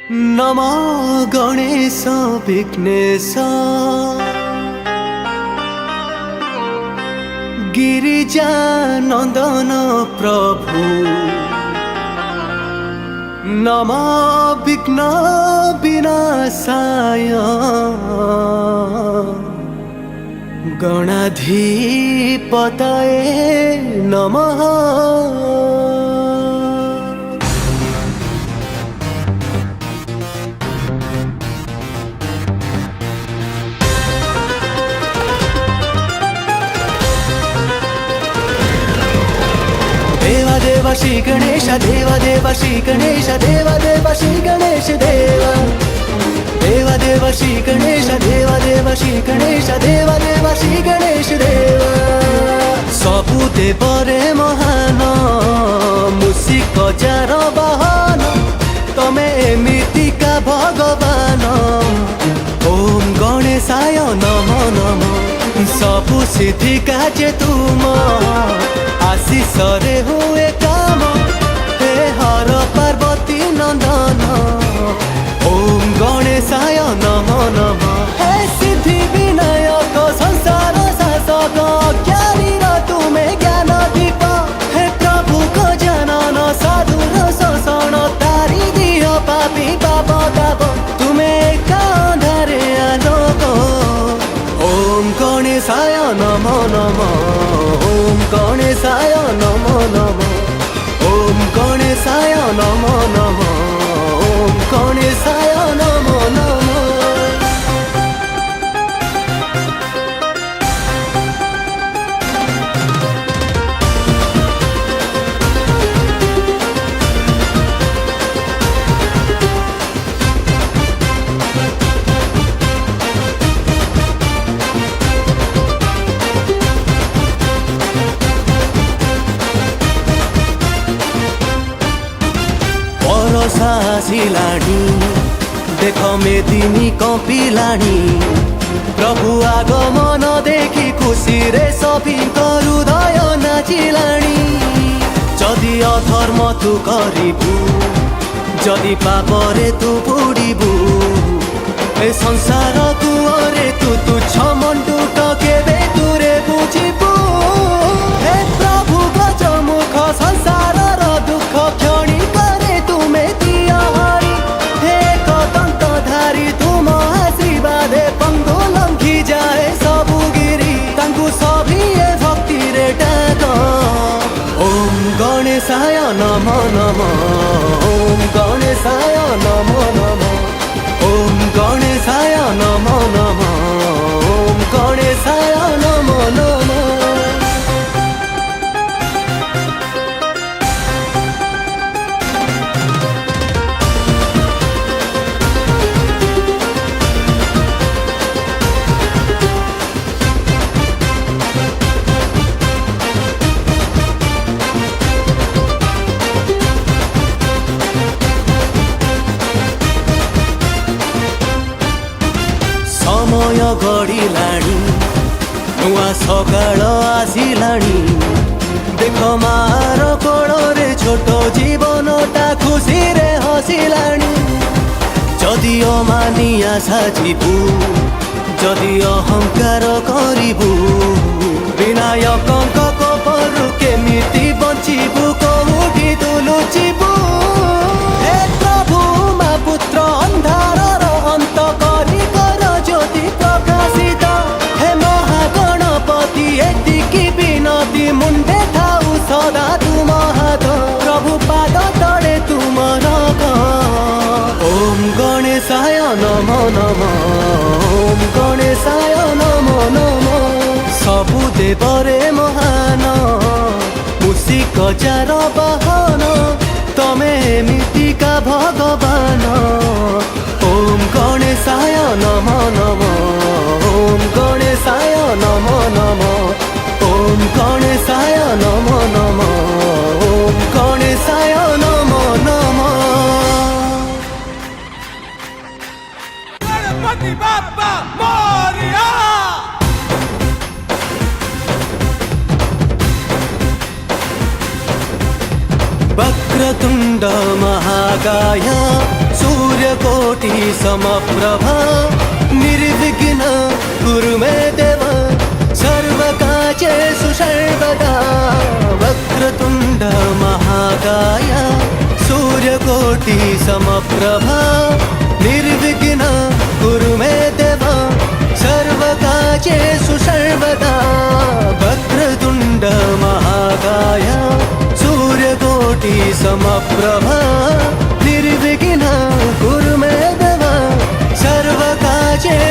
नमो गणेश विघ्नेश गिरिजानन्दन प्रभु नमो विघ्न विनाशाय गणाधिपतये नमः। देवा श्री गणेश देवा श्री गणेश देवा श्री गणेश देवा श्री गणेश देवा श्री गणेश देवा श्री गणेश देवा सबु देवरे महान मूषिक जार वाहन तमे एमितिका भगवान ओम गणेशाय नमो नमो सबु सिद्धि काजे तुम आशीष रे हुए काम हे हर पार्वती नंदन ओम गणेशाय नमो नमः। हे सिद्धि विनायक संसार शासक ज्ञानी तुमे ज्ञान दीप हे प्रभु गजानन साधुर शोषण तारी दिह पापी पाप दाब तुमे कांधारे आलोक ओम गणेशाय नमो नमः ओम गणेशाय नमो नमः ओम गणेशाय नमो नमः ओम गणेशाय नमो नमः। सासिलाणी देख मेदिनी कंपिलाणी प्रभु आगमन देखी खुशी रे सभी हृदय नाचिलाणी जदि अधर्म तू करिबू जदि पापरे तू बुड़बू ए संसार कुअरे तू तुच्छ मंडूक केबे तूरे बुझिबू हे प्रभु गजमुख संसार दुख क्षणी करे तुमे दिया हरि हे कदंतधारी तुम आशीर्वादे पंगु लंघी जाए सबु गिरी तांकु सभी ए भक्ति रे डाक ओम गणेशाय नमो नमः ओम गणेशाय नमो नमः ओम गणेशाय नमो नमः ओम गणेशाय नमो नमः। समय गड़िलाणी नुआ सकाळ आसिलाणी देख मार कोड़े छोट जीवनटा खुशी रे हसिलाणी जदि अमानिया साजिबू जदि अहंकार करिबू विनायकଙ୍କ कोपरु केमिति बंचिबू कोउठी तू लुचिबू हे प्रभु मा पुत्र अंधारर अंत करी कर ज्योति प्रकाशित हे महागणपति एतिकी विनती मुंडे थाऊ सदा तुम हाथ प्रभु पाद तले तुम रख ओम गणेशाय नमो नमः ओम गणेशाय नमो नमः सबु देवरे महान मूषिक जार वाहन तमे एमितिका भगवान ओम गणेशाय नमो नमः ओम गणेशाय नमो नमः ओम गणेशाय नमो नमः ओम गणेशाय नमो नमः। गणपति बाप्पा मोरया। वक्रतुंड महाकाय महाकाय सूर्यकोटि समप्रभा निर्विघ्न कुरु मे देव सर्वकार्येषु सर्वदा वक्रतुण्ड महाकाय सूर्यकोटि समप्रभा निर्विघ्न कुरु मे देव सर्वकार्येषु सर्वदा वक्रतुण्ड महाकाय सूर्यकोटि समप्रभा निर्विघ्न कुरु मे देव सर्वकार्येषु